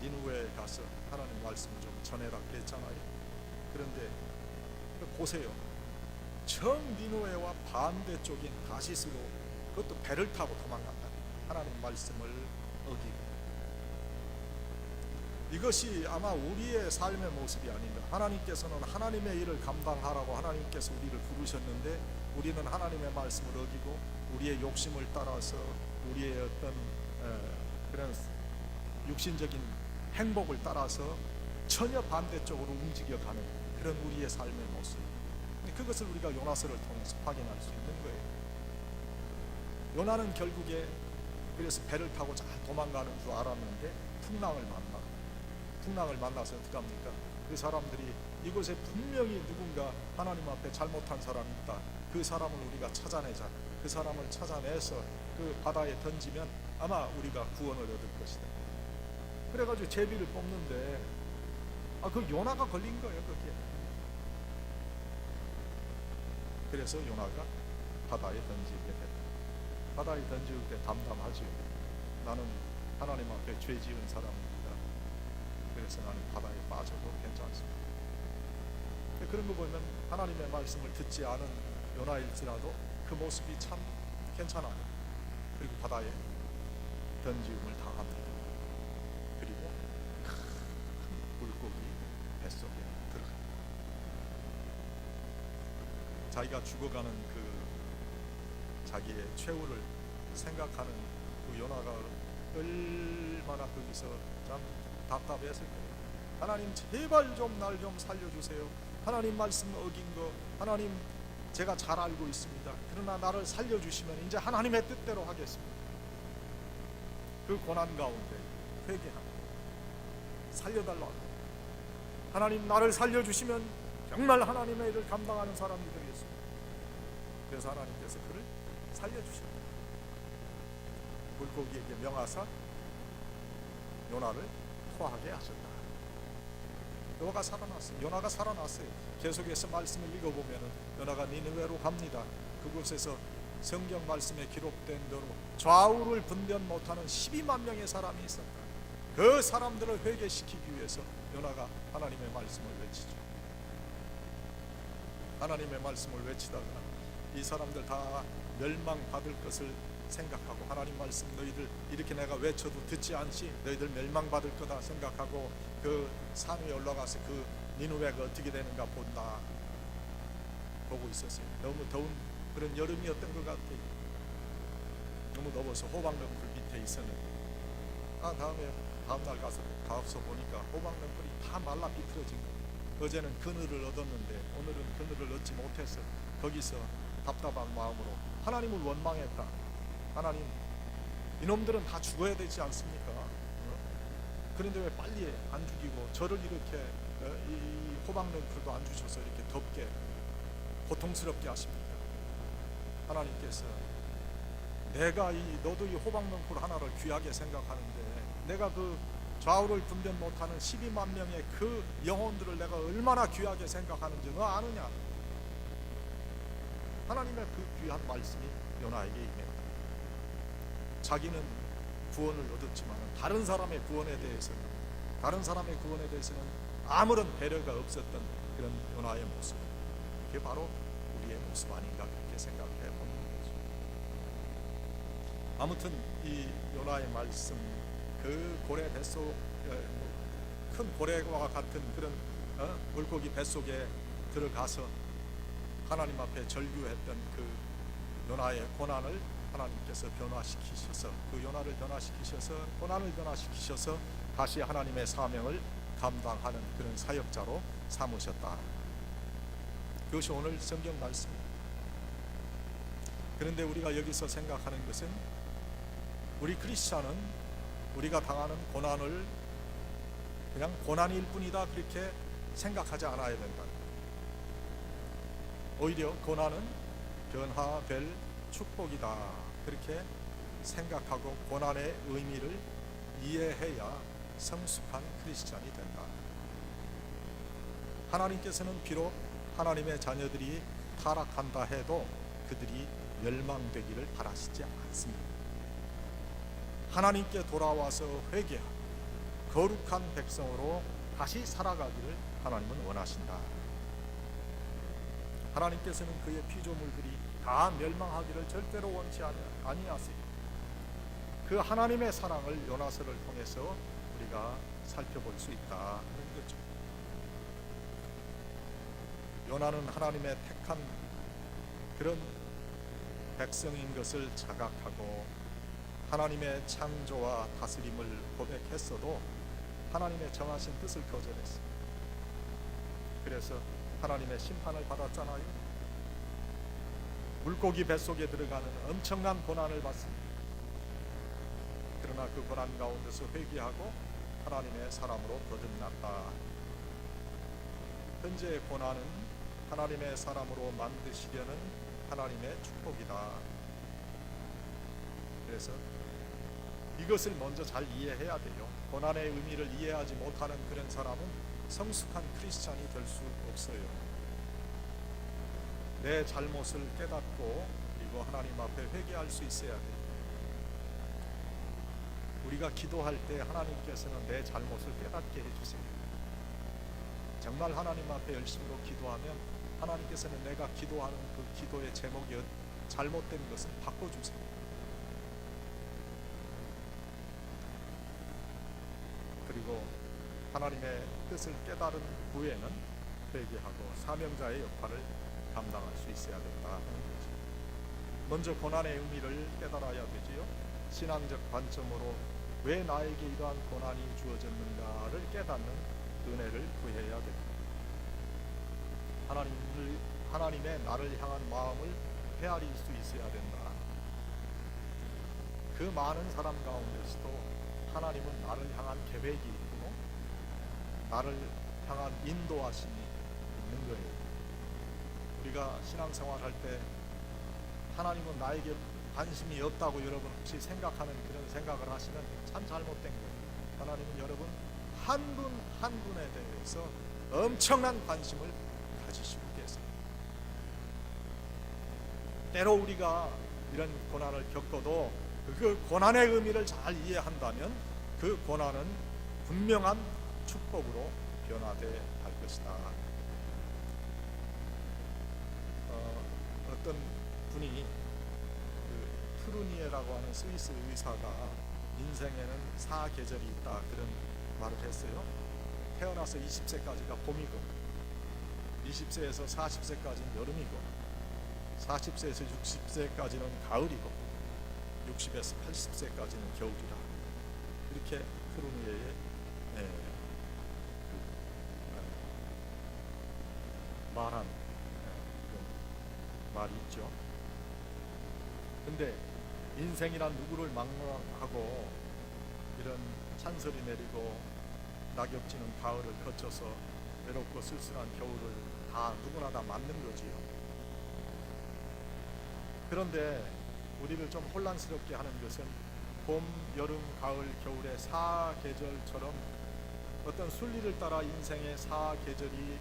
니느웨에 가서 하나님 말씀을 좀 전해라 그랬잖아요. 그런데 보세요. 정 니느웨와 반대쪽인 다시스로 그것도 배를 타고 도망간다. 하나님 말씀을 어기고. 이것이 아마 우리의 삶의 모습이 아닌가. 하나님께서는 하나님의 일을 감당하라고 하나님께서 우리를 부르셨는데 우리는 하나님의 말씀을 어기고 우리의 욕심을 따라서 우리의 어떤 그런 육신적인 행복을 따라서 전혀 반대쪽으로 움직여가는 그런 우리의 삶의 모습. 그것을 우리가 요나서를 통해서 확인할 수 있는 거예요. 요나는 결국에 그래서 배를 타고 잘 도망가는 줄 알았는데 풍랑을 만나서 어떻게 합니까? 그 사람들이 이곳에 분명히 누군가 하나님 앞에 잘못한 사람이 있다. 그 사람을 우리가 찾아내자. 그 사람을 찾아내서 그 바다에 던지면 아마 우리가 구원을 얻을 것이다. 그래가지고 제비를 뽑는데 그 요나가 걸린 거예요. 거기에. 그래서 요나가 바다에 던지게 됐다. 바다에 던질 때 담담하지요. 나는 하나님 앞에 죄 지은 사람입니다. 그래서 나는 바다에 빠져도 괜찮습니다. 그런 거 보면 하나님의 말씀을 듣지 않은 요나일지라도 그 모습이 참 괜찮아요. 그리고 바다에 던지움을 당합니다. 그리고 큰 물고기 뱃속에 들어갑니다. 자기가 죽어가는 그 자기의 최후를 생각하는 그 요나가 얼마나 거기서 참 답답했을 거예요. 하나님 제발 좀 날 좀 살려주세요. 하나님 말씀 어긴 거 하나님 제가 잘 알고 있습니다. 그러나 나를 살려주시면 이제 하나님의 뜻대로 하겠습니다. 그 고난 가운데 회개하고 살려달라. 하나님 나를 살려주시면 정말 하나님의 일을 감당하는 사람이 되겠습니다. 그래서 하나님께서 그를 살려주셨다. 물고기에게 명하사 요나를 토하게 하셨다. 요나가 살아났어요. 계속해서 말씀을 읽어보면 요나가 니느웨로 갑니다. 그곳에서 성경 말씀에 기록된 대로 좌우를 분별 못하는 12만 명의 사람이 있었다. 그 사람들을 회개시키기 위해서 요나가 하나님의 말씀을 외치죠. 하나님의 말씀을 외치다가 이 사람들 다 멸망받을 것을 생각하고 하나님 말씀 너희들 이렇게 내가 외쳐도 듣지 않지 너희들 멸망받을 거다 생각하고 그 산 위에 올라가서 그 니느웨가 어떻게 되는가 본다 보고 있었어요. 너무 더운 그런 여름이었던 것 같아요. 너무 더워서 호박덩굴 밑에 있었는데 다음날 가서 보니까 호박덩굴이 다 말라 비틀어진 거예요. 어제는 그늘을 얻었는데 오늘은 그늘을 얻지 못해서 거기서 답답한 마음으로 하나님을 원망했다. 하나님 이놈들은 다 죽어야 되지 않습니까? 그런데 왜 빨리 안 죽이고 저를 이렇게 이 호박덩굴도 안 주셔서 이렇게 덥게 고통스럽게 하십니까? 하나님께서 너도 이 호박덩굴 하나를 귀하게 생각하는데 내가 그 좌우를 분별 못하는 12만 명의 그 영혼들을 내가 얼마나 귀하게 생각하는지 너 아느냐? 하나님의 그 귀한 말씀이 요나에게 임했다. 자기는 구원을 얻었지만 다른 사람의 구원에 대해서는 아무런 배려가 없었던 그런 요나의 모습. 그게 바로 우리의 모습 아닌가 그렇게 생각해 보는 거죠. 아무튼 이 요나의 말씀 그 고래 뱃속 큰 고래와 같은 그런 물고기 뱃속에 들어가서 하나님 앞에 절규했던 그 요나의 고난을 하나님께서 변화시키셔서 그 요나를 변화시키셔서 고난을 변화시키셔서 다시 하나님의 사명을 감당하는 그런 사역자로 삼으셨다. 그것이 오늘 성경 말씀입니다. 그런데 우리가 여기서 생각하는 것은 우리 크리스찬은 우리가 당하는 고난을 그냥 고난일 뿐이다 그렇게 생각하지 않아야 된다. 오히려 고난은 변화될 축복이다 그렇게 생각하고 고난의 의미를 이해해야 성숙한 크리스찬이 된다. 하나님께서는 비록 하나님의 자녀들이 타락한다 해도 그들이 멸망되기를 바라시지 않습니다. 하나님께 돌아와서 회개하고 거룩한 백성으로 다시 살아가기를 하나님은 원하신다. 하나님께서는 그의 피조물들이 다 멸망하기를 절대로 원치 아니하세요. 그 하나님의 사랑을 요나서를 통해서 우리가 살펴볼 수 있다는 거죠. 요나는 하나님의 택한 그런 백성인 것을 자각하고 하나님의 창조와 다스림을 고백했어도 하나님의 정하신 뜻을 거절했어요. 그래서 하나님의 심판을 받았잖아요. 물고기 뱃속에 들어가는 엄청난 고난을 받습니다. 그러나 그 고난 가운데서 회개하고 하나님의 사람으로 거듭났다. 현재의 고난은 하나님의 사람으로 만드시려는 하나님의 축복이다. 그래서 이것을 먼저 잘 이해해야 돼요. 고난의 의미를 이해하지 못하는 그런 사람은 성숙한 크리스찬이 될 수 없어요. 내 잘못을 깨닫고 그리고 하나님 앞에 회개할 수 있어야 돼요. 우리가 기도할 때 하나님께서는 내 잘못을 깨닫게 해주세요. 정말 하나님 앞에 열심으로 기도하면 하나님께서는 내가 기도하는 그 기도의 제목이 잘못된 것을 바꿔주세요. 그리고 하나님의 뜻을 깨달은 후에는 회개하고 사명자의 역할을 감당할 수 있어야 된다는 거죠. 먼저 고난의 의미를 깨달아야 되지요. 신앙적 관점으로 왜 나에게 이러한 고난이 주어졌는가를 깨닫는 은혜를 구해야 됩니다. 하나님의 나를 향한 마음을 헤아릴 수 있어야 된다. 그 많은 사람 가운데서도 하나님은 나를 향한 계획이 있고 나를 향한 인도하심이 있는 거예요. 우리가 신앙생활 할 때 하나님은 나에게 관심이 없다고 여러분 혹시 생각하는 그런 생각을 하시면 참 잘못된 거예요. 하나님은 여러분 한 분 한 분에 대해서 엄청난 관심을 가지시고 계세요. 때로 우리가 이런 고난을 겪어도 그 고난의 의미를 잘 이해한다면 그 고난은 분명한 축복으로 변화되어 갈 것이다. 어떤 분이 그 트루니에라고 하는 스위스 의사가 인생에는 4계절이 있다 그런 말을 했어요. 태어나서 20세까지가 봄이고 20세에서 40세까지는 여름이고 40세에서 60세까지는 가을이고 60에서 80세까지는 겨울이라 이렇게 트루니에의 말한 말이 있죠. 근데 인생이란 누구를 막론하고 이런 찬설이 내리고 낙엽지는 가을을 거쳐서 외롭고 쓸쓸한 겨울을 누구나 다 맞는 거지요. 그런데 우리를 좀 혼란스럽게 하는 것은 봄, 여름, 가을, 겨울의 4계절처럼 어떤 순리를 따라 인생의 4계절이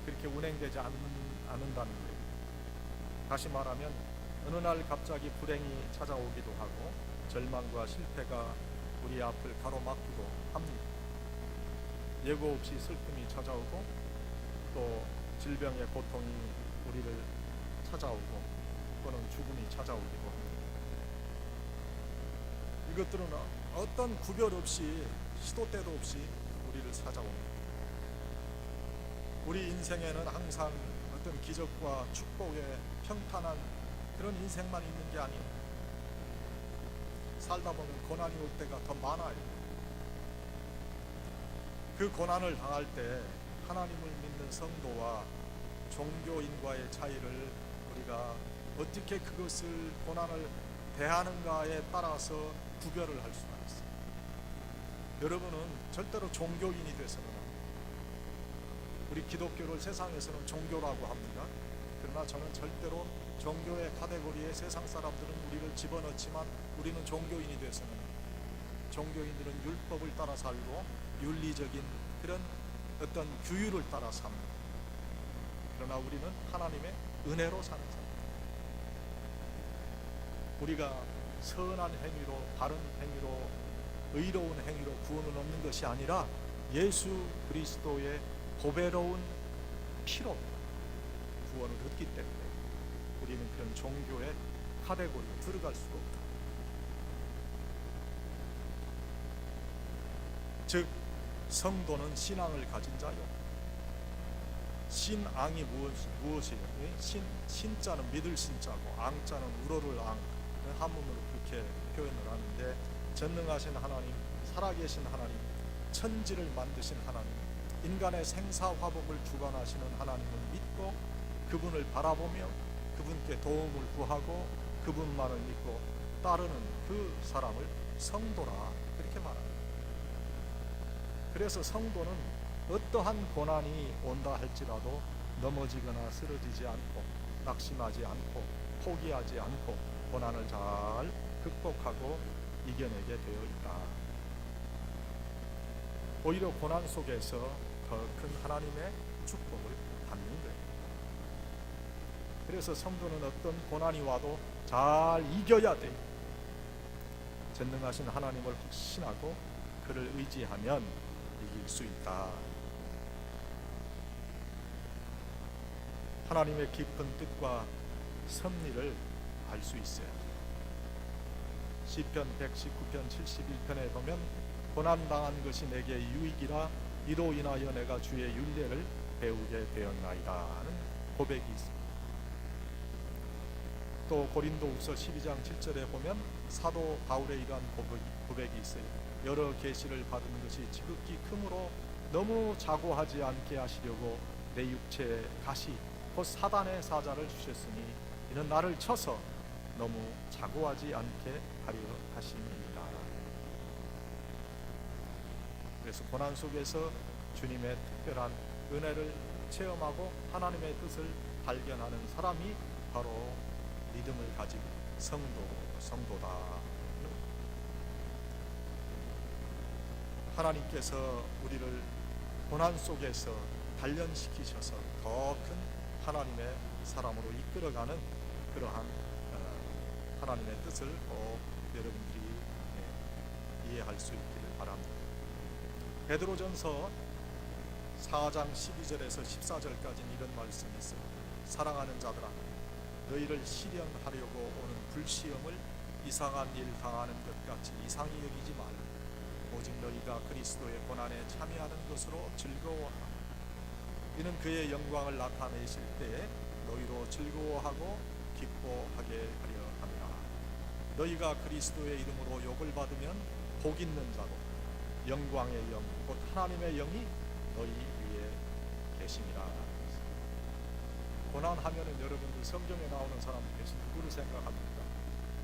그렇게 운행되지 않는다는 거예요. 다시 말하면 어느 날 갑자기 불행이 찾아오기도 하고 절망과 실패가 우리 앞을 가로막기도 합니다. 예고 없이 슬픔이 찾아오고 또 질병의 고통이 우리를 찾아오고 또는 죽음이 찾아오기도 합니다. 이것들은 어떤 구별 없이 시도 때도 없이 우리를 찾아옵니다. 우리 인생에는 항상 어떤 기적과 축복의 평탄한 그런 인생만 있는 게 아니에요. 살다 보면 고난이 올 때가 더 많아요. 그 고난을 당할 때 하나님을 믿는 성도와 종교인과의 차이를 우리가 어떻게 그것을 고난을 대하는가에 따라서 구별을 할 수가 있어요. 여러분은 절대로 종교인이 돼서는 안 돼요. 우리 기독교를 세상에서는 종교라고 합니다. 그러나 저는 절대로 종교의 카테고리에 세상 사람들은 우리를 집어넣지만 우리는 종교인이 돼서는 안 돼요. 종교인들은 율법을 따라 살고 윤리적인 그런 어떤 규율을 따라 삽니다. 그러나 우리는 하나님의 은혜로 사는 사람. 우리가 선한 행위로, 바른 행위로, 의로운 행위로 구원을 얻는 것이 아니라 예수 그리스도의 보배로운 피로 구원을 얻기 때문에 우리는 그런 종교의 카테고리에 들어갈 수가 없다. 즉 성도는 신앙을 가진 자요. 신앙이 무엇이에요? 신자는 믿을 신자고 앙자는 우러를 앙, 한문으로 그렇게 표현을 하는데, 전능하신 하나님, 살아계신 하나님, 천지를 만드신 하나님, 인간의 생사화복을 주관하시는 하나님을 믿고 그분을 바라보며 그분께 도움을 구하고 그분만을 믿고 따르는 그 사람을 성도라 그렇게 말합니다. 그래서 성도는 어떠한 고난이 온다 할지라도 넘어지거나 쓰러지지 않고 낙심하지 않고 포기하지 않고 고난을 잘 극복하고 이겨내게 되어 있다. 오히려 고난 속에서 더 큰 하나님의 축복을 받는 거예요. 그래서 성도는 어떤 고난이 와도 잘 이겨야 돼요. 전능하신 하나님을 확신하고 그를 의지하면 이길 수 있다. 하나님의 깊은 뜻과 섭리를 알 수 있어요. 시편 119편 71편에 보면 고난당한 것이 내게 유익이라 이로 인하여 내가 주의 율례를 배우게 되었나이다 하는 고백이 있습니다. 또 고린도후서 12장 7절에 보면 사도 바울의 이러한 고백이 있어요. 여러 계시를 받은 것이 지극히 크므로 너무 자고하지 않게 하시려고 내 육체에 가시 곧 사단의 사자를 주셨으니 이는 나를 쳐서 너무 자고하지 않게 하려 하심이니라. 그래서 고난 속에서 주님의 특별한 은혜를 체험하고 하나님의 뜻을 발견하는 사람이 바로 믿음을 가진 성도다. 하나님께서 우리를 고난 속에서 단련시키셔서 더 큰 하나님의 사람으로 이끌어가는 그러한 하나님의 뜻을 꼭 여러분들이 이해할 수 있기를 바랍니다. 베드로전서 4장 12절에서 14절까지 이런 말씀이 있어요. 사랑하는 자들아, 너희를 시련하려고 오는 불시험을 이상한 일 당하는 것 같이 이상히 여기지 말라. 오직 너희가 그리스도의 고난에 참여하는 것으로 즐거워하라. 이는 그의 영광을 나타내실 때에 너희로 즐거워하고 기뻐하게 하려 합니다. 너희가 그리스도의 이름으로 욕을 받으면 복 있는 자고 영광의 영 곧 하나님의 영이 너희 위에 계심이라. 고난하면은 여러분들 성경에 나오는 사람 중에서 누구를 생각합니까?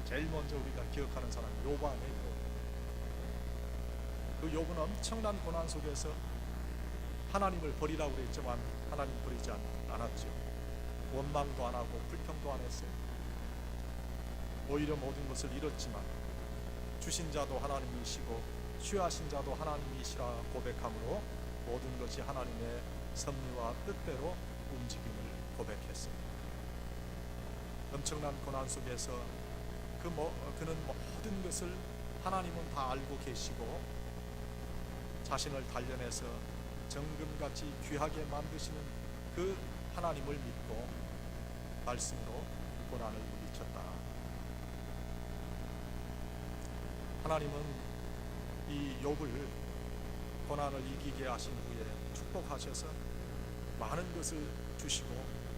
제일 먼저 우리가 기억하는 사람 욥아니에요. 그 욥은 엄청난 고난 속에서 하나님을 버리라고 그랬지만 하나님 버리지 않았죠. 원망도 안 하고 불평도 안 했어요. 오히려 모든 것을 잃었지만 주신 자도 하나님이시고 취하신 자도 하나님이시라 고백함으로 모든 것이 하나님의 섭리와 뜻대로 움직임을 고백했습니다. 엄청난 고난 속에서 그는 모든 것을 하나님은 다 알고 계시고 자신을 단련해서 정금같이 귀하게 만드시는 그 하나님을 믿고 말씀으로 고난을 물리쳤다. 하나님은 이 욥을 고난을 이기게 하신 후에 축복하셔서 많은 것을 주시고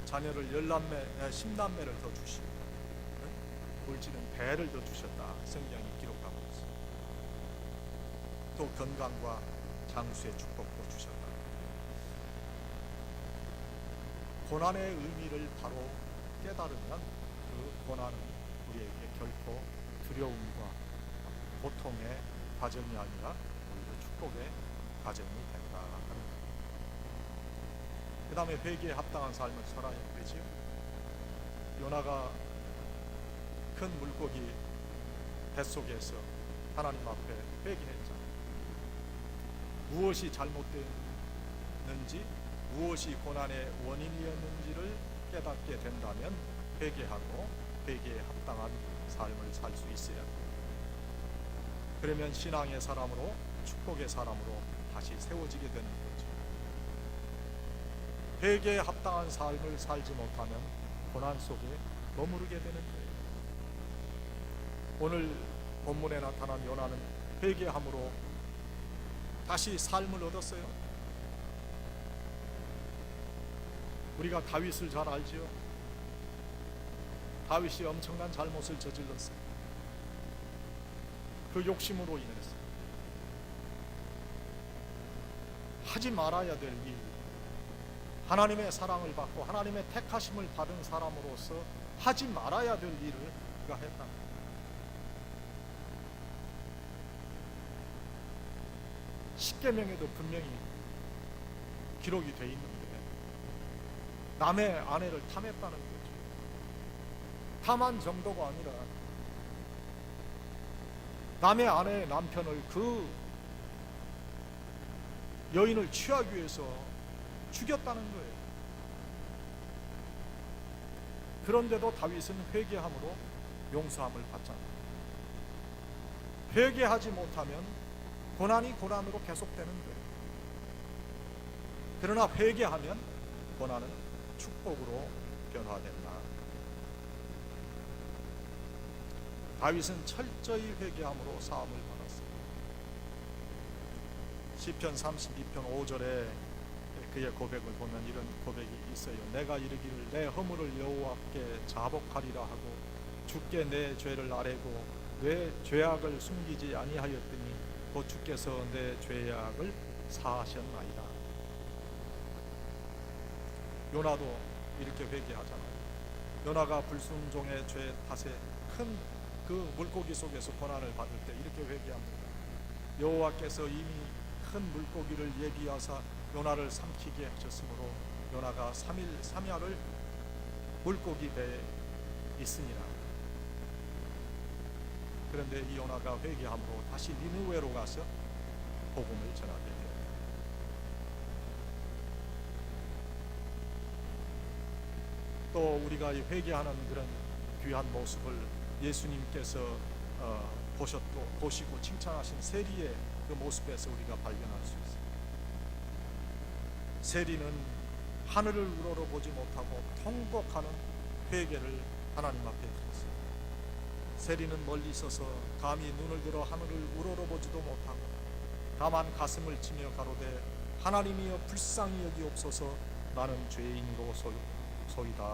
자녀를 10남매를 더 주시고 물질은 배를 더 주셨다. 성경이 기록하고 있습니다. 또 건강과 장수의 축복도 주셨다. 고난의 의미를 바로 깨달으면 그 고난은 우리에게 결코 두려움과 고통의 과정이 아니라 오히려 축복의 과정이 된다. 그 다음에 회개에 합당한 삶을 살아야 되죠. 요나가 큰 물고기 뱃속에서 하나님 앞에 회개했잖아요. 무엇이 잘못됐는지 무엇이었는지, 무엇이 고난의 원인이었는지를 깨닫게 된다면 회개하고 회개에 합당한 삶을 살 수 있어야 합니다. 그러면 신앙의 사람으로, 축복의 사람으로 다시 세워지게 되는 거죠. 회개에 합당한 삶을 살지 못하면 고난 속에 머무르게 되는 거예요. 오늘 본문에 나타난 요나는 회개함으로 다시 삶을 얻었어요. 우리가 다윗을 잘 알지요. 다윗이 엄청난 잘못을 저질렀어요. 그 욕심으로 인해서 하지 말아야 될 일, 하나님의 사랑을 받고 하나님의 택하심을 받은 사람으로서 하지 말아야 될 일을 그가 했다. 십계명에도 분명히 기록이 돼 있는데 남의 아내를 탐했다는 거죠. 탐한 정도가 아니라 남의 아내의 남편을, 그 여인을 취하기 위해서 죽였다는 거예요. 그런데도 다윗은 회개함으로 용서함을 받잖아요. 회개하지 못하면 고난이 고난으로 계속되는 거예요. 그러나 회개하면 고난은 축복으로 변화된다. 다윗은 철저히 회개함으로 사함을 받았습니다. 시편 32편 5절에 그의 고백을 보면 이런 고백이 있어요. 내가 이르기를 내 허물을 여호와께 자복하리라 하고 주께 내 죄를 아뢰고 내 죄악을 숨기지 아니하였더니 곧 주께서 내 죄악을 사하셨나이다. 요나도 이렇게 회개하잖아요. 요나가 불순종의 죄 탓에 큰 그 물고기 속에서 고난을 받을 때 이렇게 회개합니다. 여호와께서 이미 큰 물고기를 예비하사 요나를 삼키게 하셨으므로 요나가 3일 3야를 물고기 배에 있으니라. 그런데 이 요나가 회개함으로 다시 니느웨로 가서 복음을 전하게 되었다. 또 우리가 이 회개하는 그런 귀한 모습을 예수님께서 보시고 칭찬하신 세리의 그 모습에서 우리가 발견할 수 있습니다. 세리는 하늘을 우러러보지 못하고 통곡하는 회개를 하나님 앞에 드렸습니다. 세리는 멀리 있어서 감히 눈을 들어 하늘을 우러러보지도 못하고 다만 가슴을 치며 가로되 하나님이여 불쌍히 여기옵소서 나는 죄인으로 소이다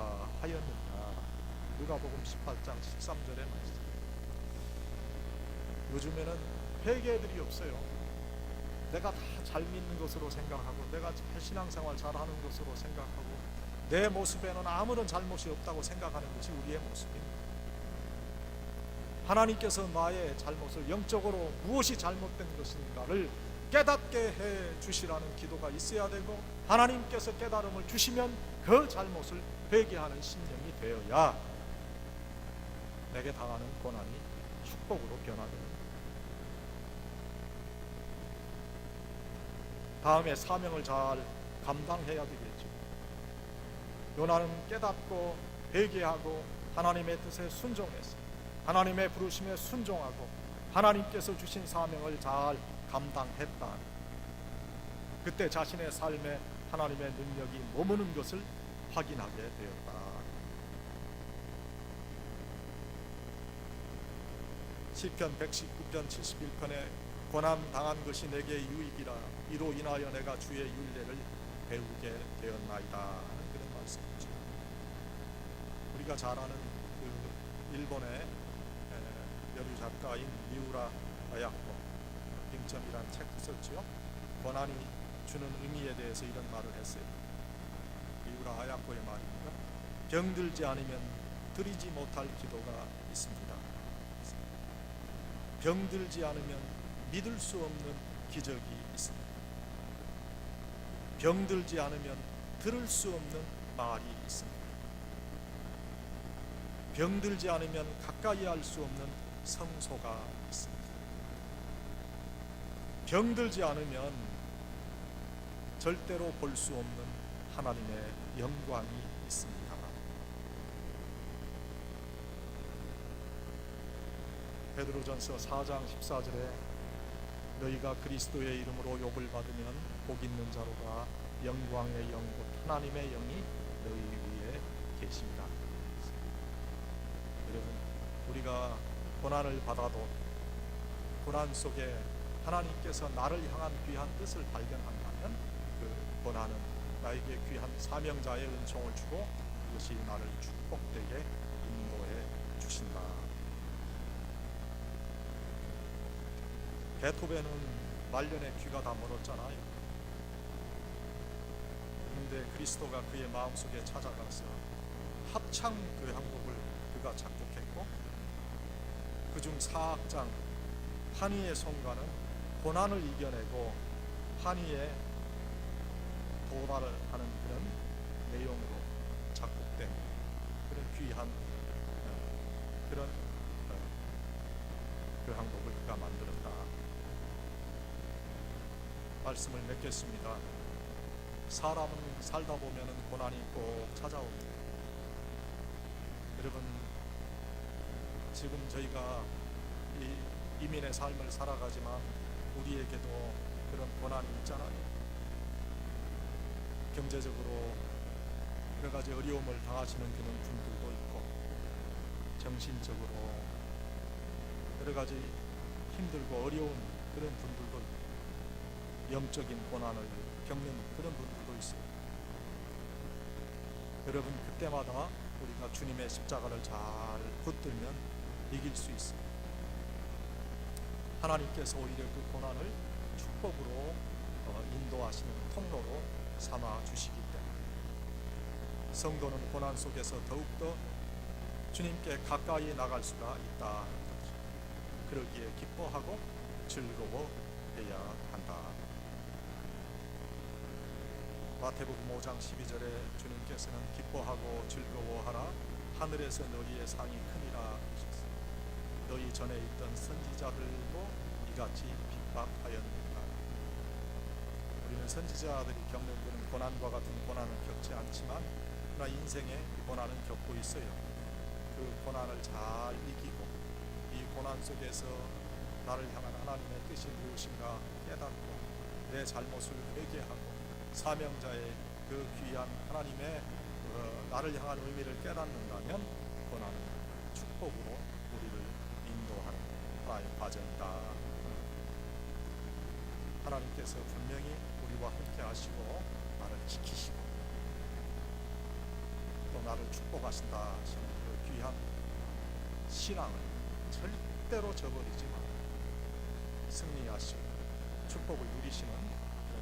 하였느니라. 누가복음 18장 13절의 말씀. 요즘에는 회개들이 없어요. 내가 다 잘 믿는 것으로 생각하고 내가 신앙생활 잘하는 것으로 생각하고 내 모습에는 아무런 잘못이 없다고 생각하는 것이 우리의 모습입니다. 하나님께서 나의 잘못을 영적으로 무엇이 잘못된 것인가를 깨닫게 해 주시라는 기도가 있어야 되고 하나님께서 깨달음을 주시면 그 잘못을 회개하는 심령이 되어야 내게 당하는 고난이 축복으로 변화됩니다. 다음에 사명을 잘 감당해야 되겠죠. 요나는 깨닫고 회개하고 하나님의 뜻에 순종했어요. 하나님의 부르심에 순종하고 하나님께서 주신 사명을 잘 감당했다. 그때 자신의 삶에 하나님의 능력이 머무는 것을 확인하게 되었다. 시편 119편 71편에 고난 당한 것이 내게 유익이라 이로 인하여 내가 주의 율례를 배우게 되었나이다 하는 그런 말씀이죠. 우리가 잘 아는 그 일본의 여류 작가인 미우라 아야코 빙점이라는 책도 썼죠. 고난이 주는 의미에 대해서 이런 말을 했어요. 미우라 아야코의 말입니다. 병들지 않으면 드리지 못할 기도가 있습니다. 병들지 않으면 믿을 수 없는 기적이 있습니다. 병들지 않으면 들을 수 없는 말이 있습니다. 병들지 않으면 가까이 할 수 없는 성소가 있습니다. 병들지 않으면 절대로 볼 수 없는 하나님의 영광이 있습니다. 베드로전서 4장 14절에 너희가 그리스도의 이름으로 욕을 받으면 복 있는 자로가 영광의 영 곧 하나님의 영이 너희 위에 계십니다. 여러분, 우리가 고난을 받아도 고난 속에 하나님께서 나를 향한 귀한 뜻을 발견한다면 그 고난은 나에게 귀한 사명자의 은총을 주고 그것이 나를 축복되게 인도해 주신다. 베토벤은 말년에 귀가 다 멀었잖아요. 그런데 그리스도가 그의 마음속에 찾아가서 합창 교향곡을 그가 작곡했고 그중 사악장 환희의 송가는 고난을 이겨내고 환희에 도달을 하는 그런 내용으로 작곡된 그런 귀한 그런 교향곡을 그가 만들었다. 말씀을 맺겠습니다. 사람은 살다 보면 고난이 꼭 찾아옵니다. 여러분, 지금 저희가 이 이민의 삶을 살아가지만 우리에게도 그런 고난이 있잖아요. 경제적으로 여러 가지 어려움을 당하시는 그런 분들도 있고, 정신적으로 여러 가지 힘들고 어려운 그런 분들도 있고, 영적인 고난을 겪는 그런 분들도 있어요. 여러분, 그때마다 우리가 주님의 십자가를 잘 붙들면 이길 수 있습니다. 하나님께서 오히려 그 고난을 축복으로 인도하시는 통로로 삼아 주시기 때문에 성도는 고난 속에서 더욱더 주님께 가까이 나갈 수가 있다. 그러기에 기뻐하고 즐거워해야 한다. 마태복음 5장 12절에 주님께서는 기뻐하고 즐거워하라 하늘에서 너희의 상이 크니라 하셨습니다. 너희 전에 있던 선지자들도 이같이 핍박하였느니라. 우리는 선지자들이 겪는 그런 고난과 같은 고난을 겪지 않지만 그러나 인생에 고난을 겪고 있어요. 그 고난을 잘 이기고 이 고난 속에서 나를 향한 하나님의 뜻이 무엇인가 깨닫고 내 잘못을 회개하고 사명자의 그 귀한 하나님의 나를 향한 의미를 깨닫는다면 고난은 축복으로 우리를 인도하는 하나의 과정이다. 하나님께서 분명히 우리와 함께 하시고 나를 지키시고 또 나를 축복하신다 하시는 그 귀한 신앙을 절대로 저버리지 말고 승리하시고 축복을 누리시는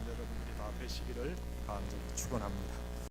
여러분들이 다 되시기를 간절히 축원합니다.